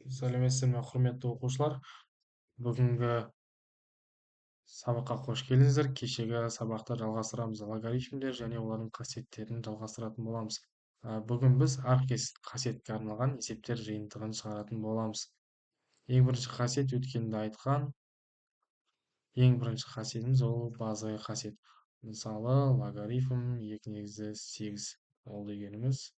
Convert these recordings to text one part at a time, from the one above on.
Сәлеметсіздер ме, құрметті оқушылар? Бүгінгі сабаққа қош келдіңіздер. Кешегі сабақты жалғастырамыз. Логарифмдер және олардың қасиеттерін жалғастыратын боламыз. Бүгін біз қасиетке арналған есептер жиынтығын шығаратын боламыз. Ең бірінші қасиет өткенде айтқан. Ең бірінші қасиетіміз ол базовый қасиет. Мысалы, логарифм 2/8. Ол дегеніміз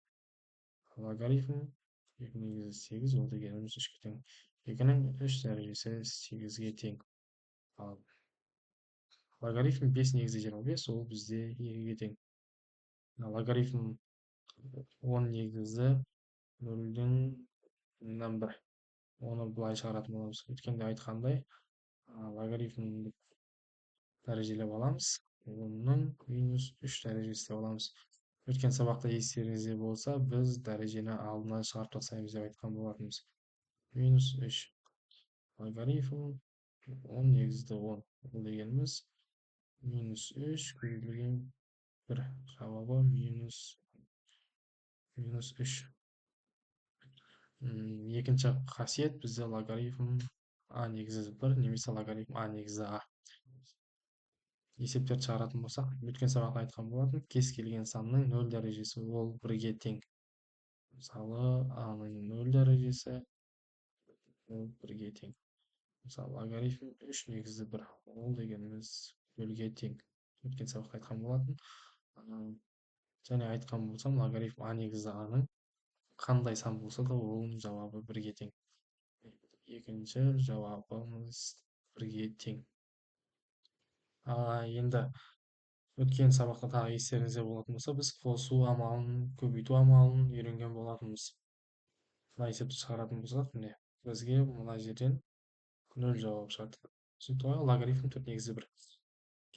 логарифм 2/8 ол дегеніміз 3-ке тең. 2-ның 3 дәрежесі 8-ге тең. Ал логарифм 5/25 ол бізде 2-ге тең. Логарифм 10/0-дің 1. Оны былай шығаратын боламыз. Өткенде айтқандай, логарифмді дәрежелеп аламыз. 10-ның -3 дәрежесі деп аламыз. Өткен сабақта естеріңізде болса, біз дәрежені алдына шығарып тастаймыз деп айтқан болатынбыз. -3. Логарифм 10/10. Ол дегеніміз -3 көбейтілген 1. Жауабы -3. Екінші қасиет бізде логарифм a-1 немесе логарифм a-a. Есептерді шығаратын болсақ, өткен сабақта айтқан болатын, кез келген санның 0 дәрежесі ол 1-ге тең. Мысалы, a-ның 0 дәрежесі ол 1-ге тең. Мысалы, логарифм 3/1. Ол дегеніміз 0-ге тең. Өткен сабақта айтқан болатын. Және айтқан болсам, логарифм a-ның қандай сан болса да, оның жауабы 1-ге тең. Екінші жауабымыз 1-ге тең. Енді өткен сабақта тағы естеріңізде болатын болса, біз қосу амалын, көбейту амалын үйренген болатынбыз. Мына есепті шығаратын болсақ, міне, бізге мына жерден 0 жауап шығады. Сөйтіп логарифм 4/1.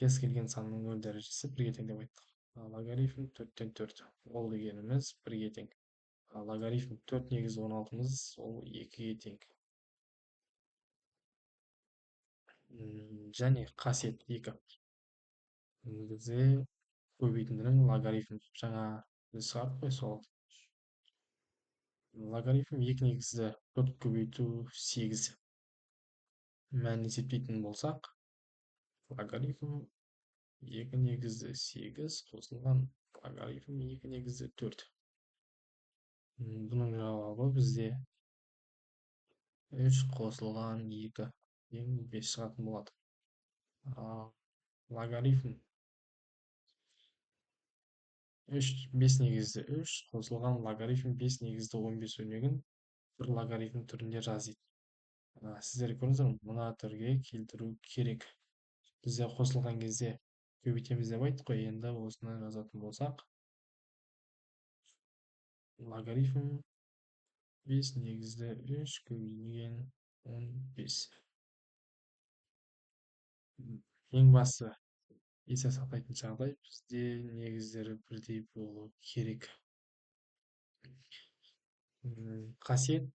Кез келген санның 0 дәрежесі 1-ге тең деп айттық. Логарифм 4-тен 4. Ол дегеніміз 1-ге тең. Логарифм 4/16-мыз ол 2-ге тең. Және қасиет 2. Бізде көбейтіндінің логарифм. Жаңа біз шығардық қой сол. Логарифм 2/4 көбейту 8. Мәнін есептейтін болсақ, логарифм 2/8 қосылған логарифм 2/4. Бұның жауабы бізде 3 қосылған 2 ең 5 шығатын болады. Логарифм 5/3 қосылған логарифм 5/15 өрнегін бір логарифм түрінде жазайық. Сіздер көрдіңіздер ме? Мына түрге келтіру керек. Бізде қосылған кезде көбейтеміз деп айттық қой. Енді осыны жазатын болсақ, логарифм 5/3 көбейтілген 15. Ең басты есте сақтайтын жағдай бізде негіздері бірдей болу керек. Қасиет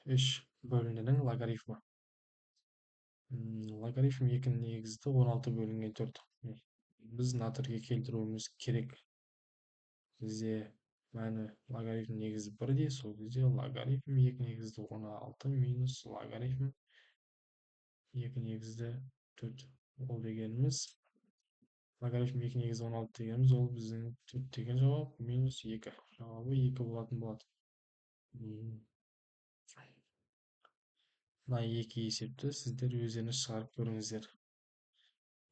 3 бөлінінің логарифмі. Логарифм 2/16 бөлінген 4. Біз мына түрге келтіруіміз керек. Бізде мәні логарифм негізі 1-де, сол кезде логарифм 2/16 минус логарифм 2/4. Ол дегеніміз логарифм 2/16 дегеніміз ол біздің 4 деген жауап минус 2. Жауабы 2 болатын болады. Мына екі есепті сіздер өздеріңіз шығарып көріңіздер.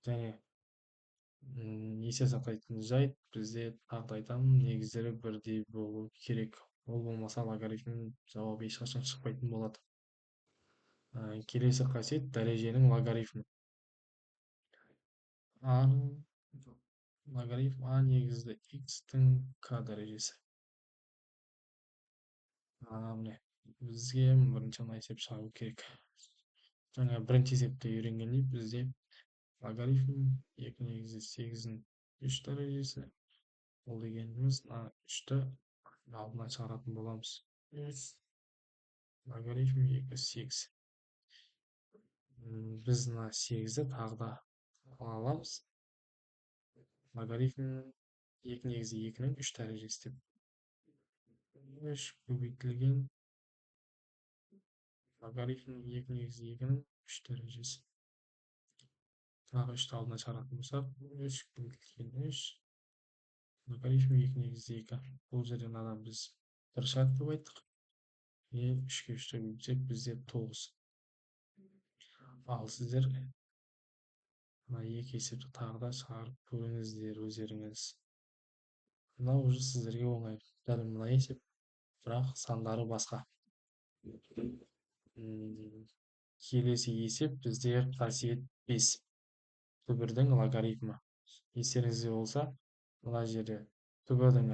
Және есте сақтайтын жайт бізде тағы да айтамын, негіздері бірдей болу керек. Ол болмаса логарифм жауабы ешқашан шықпайтын болады. Келесі қасиет дәреженің логарифмі. Логарифм a/x-тің k дәрежесі. Міне, бізге бірінші мына есеп шығару керек. Жаңа бірінші есепті үйренгендей бізде логарифм 2/8-дің 3 дәрежесі. Ол дегеніміз 3-ті алдына шығаратын боламыз. 3 логарифм 2/8. Біз мына 8-ді тағы да ала аламыз. Логарифм 2/2-ның 3 дәрежесі деп. 3 көбейтілген Логарифм 2 - 2 - 3 дәрежесі. Тағы 3-ті алдына шығаратын болсақ, 3 көбейтілген 3 логарифм 2 - 2. Бұл жерден мынадан біз бір шығады деп айттық. 3-ке 3-ті көбейтсек бізде 9. Ал сіздер мына екі есепті тағы да шығарып көріңіздер өздеріңіз. Мынау уже сіздерге оңай. Дәл мына есеп, бірақ сандары басқа. Келесі есеп бізде қасиет 5. Түбірдің логарифмі. Естеріңізде болса, мына жерде түбірдің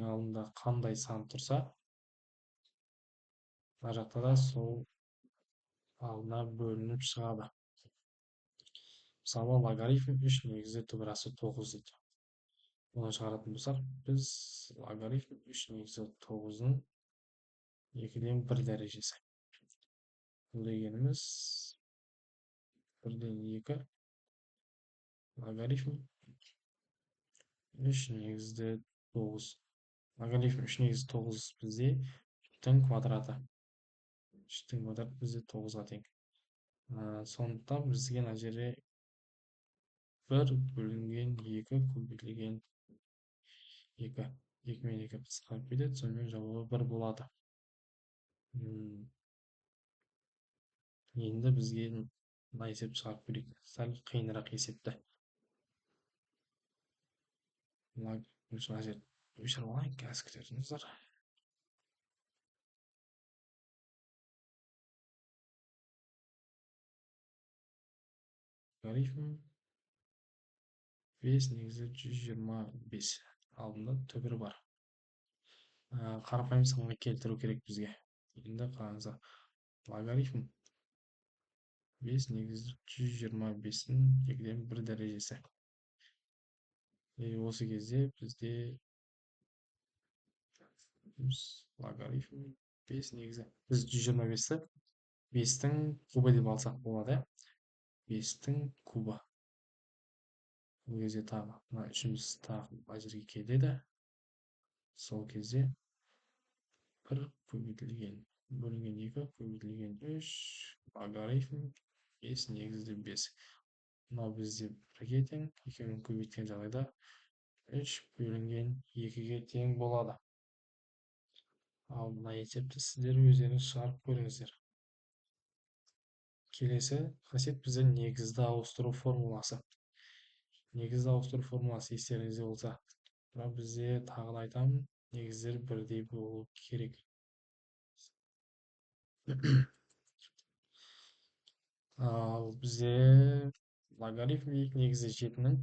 алдында қандай сан тұрса, мына жақта да сол алдына бөлініп шығады. Мысалы, логарифм 3 негізі түбірасы 9 дейді. Оны шығаратын болсақ, біз логарифм 3 негізі 9-ның 2-ден 1 дәрежесі. Бұл дегеніміз 1-ден 2 логарифм 3 негізді 9. Логарифм 3 негізі 9 бізде 3-тің квадраты. 3-тің квадраты бізде 9-ға тең. Сондықтан бізге мына жерде 1 бөлінген 2 көбейтілген 2. 2 мен 2 қысқарып кетеді, сонымен жауабы 1 болады. Енді бізге мына есеп шығарып көрейік. Сәл қиынырақ есепті. Мына жер өшіріп алайын, қазір күтетіңіздер. Логарифм 5 негізі 125. Алдында түбір бар. Қарапайым санға келтіру керек бізге. Енді қараңыздар. Логарифм 5 негізі 125-дің 2-ден 1 дәрежесі. Осы кезде бізде логарифм 5 негізі. Біз 125-ті 5-тің кубы деп алсақ болады. 5-тің кубы. Бұл кезде тағы мына үшіміз тағы мына жерге келеді. Сол кезде 1 көбейтілген бөлінген 2 көбейтілген 3 логарифм 5 негізді 5. Мынау бізде 1-ге тең, 2-мен көбейткен жағдайда 3 бөлінген 2-ге тең болады. Ал мына есепті сіздер өздеріңіз шығарып көріңіздер. Келесі қасиет бізде негізді ауыстыру формуласы. Негізді ауыстыру формуласы естеріңізде болса, бірақ бізде тағы да айтамын, негіздер бірдей болу керек. Ал бізде логарифм 2 негізі 7-ның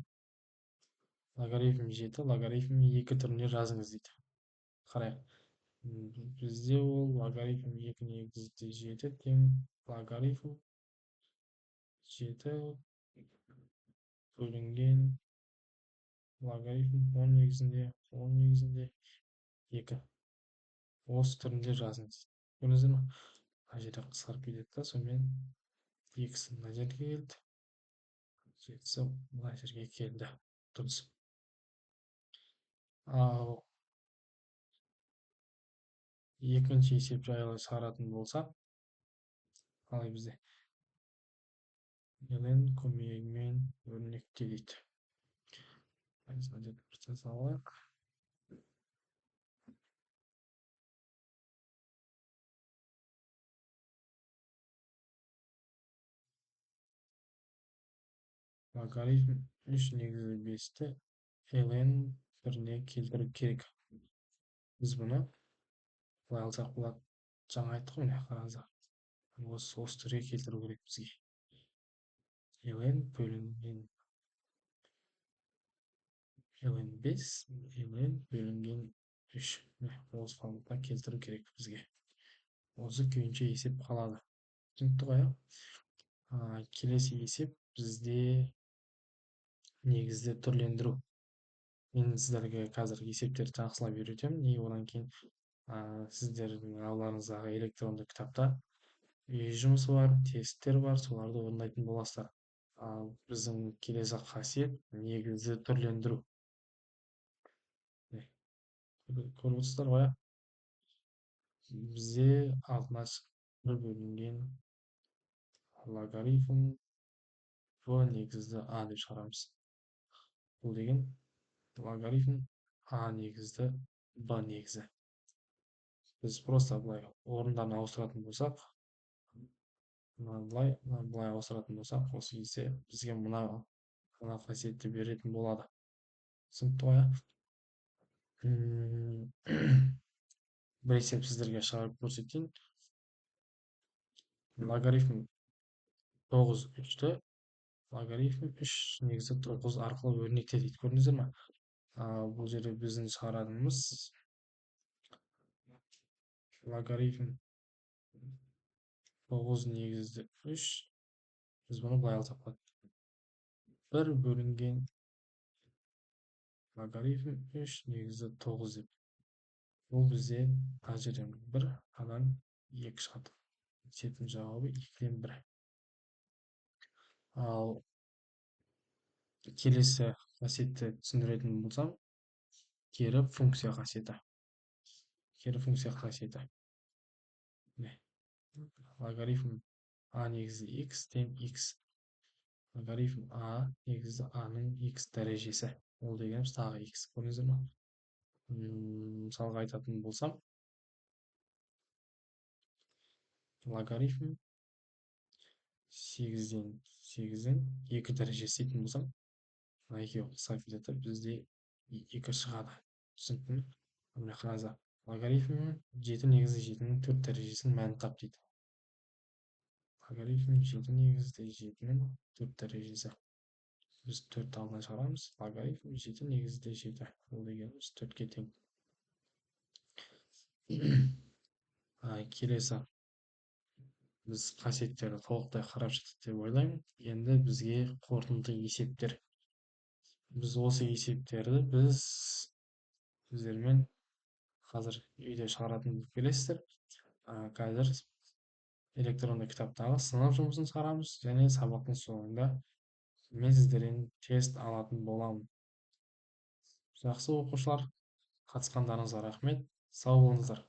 логарифм 7, логарифм 2 түрінде жазыңыз дейді. Қарайық. Бізде ол логарифм 2 негізі 7 тең логарифм 7 бөлінген логарифм 10 негізінде 2. Осы түрінде жазыңыз. Көрдіңіздер ме? Мына жерде қысқарып кетеді да, сонымен екісі мына жерге келді. Жетісі мына жерге келді. Дұрыс. Ал екінші есеп жайлы шығаратын болсақ, қалай бізде? ln көмегімен өрнекте дейді. Мына жерде бір салайық. Логарифм 3 негізі 5-ті ln біріне келтіру керек. Біз бұны былай алсақ болады. Жаңа айттық қой, міне қараңыздар. Осы түрге келтіру керек бізге. ln бөлінген ln 5 ln бөлінген 3. Осы форматқа келтіру керек бізге. Осы күйінше есеп қалады. Түсінікті ғой? Келесі есеп бізде негізді түрлендіру. Мен сіздерге қазір есептерді жақсылап үйретемін. И одан кейін сіздердің аулаңыздағы электронды кітапта үй жұмысы бар, тесттер бар, соларды орындайтын боласыздар. Ал біздің келесі қасиет негізді түрлендіру. Көріп отырсыздар ғой? Бізде алтын ашық бір бөлінген логарифм в негізді а деп шығарамыз. Бұл деген логарифм а негізді б негізі. Біз просто былай орындарын ауыстыратын болсақ, былай ауыстыратын болсақ, осы кезде бізге мына қасиетті беретін болады. Түсінікті ғой, бір есеп сіздерге шығарып көрсетейін. Логарифм 9/3-ті логарифм 3 негізі 9 арқылы өрнектеді дейді. Көрдіңіздер ме? Бұл жерде біздің шығаратынымыз логарифм 9 негізді 3. Біз бұны былай алсақ болады. 1 бөлінген логарифм 3 негізді 9 деп. Бұл бізде мына жерден 1, анадан 2 шығады. Есептің жауабы 2-ден 1. Ал келесі қасиетті түсіндіретін болсам, кері функция қасиеті. Кері функция қасиеті. Логарифм а негізді x тең x. Логарифм а негізді аның x дәрежесі. Ол дегеніміз тағы x. Көрдіңіздер ме? Мысалға айтатын болсам, логарифм 8-ден 2 дәрежесі дейтін болсам, мына екеуі қысқарып кетеді, бізде 2 шығады. Түсінікті ме? Міне қараңыздар. Логарифм 7 негізді 7-нің 4 дәрежесінің мәнін тап дейді. Логарифм 7 негізді 7-нің 4 дәрежесі. Біз 4-ті алдынан шығарамыз. Логарифм 7 негізді 7. Ол дегеніміз 4-ке тең. Келесі біз қасиеттерді толықтай қарап шықтық деп ойлаймын. Енді бізге қорытынды есептер. Біз осы есептерді сіздермен қазір үйде шығаратын болып келесіздер. Қазір электронды кітаптағы сынып жұмысын шығарамыз және сабақтың соңында мен сіздерден тест алатын боламын. Жақсы оқушылар, қатысқандарыңызға рахмет. Сау болыңыздар.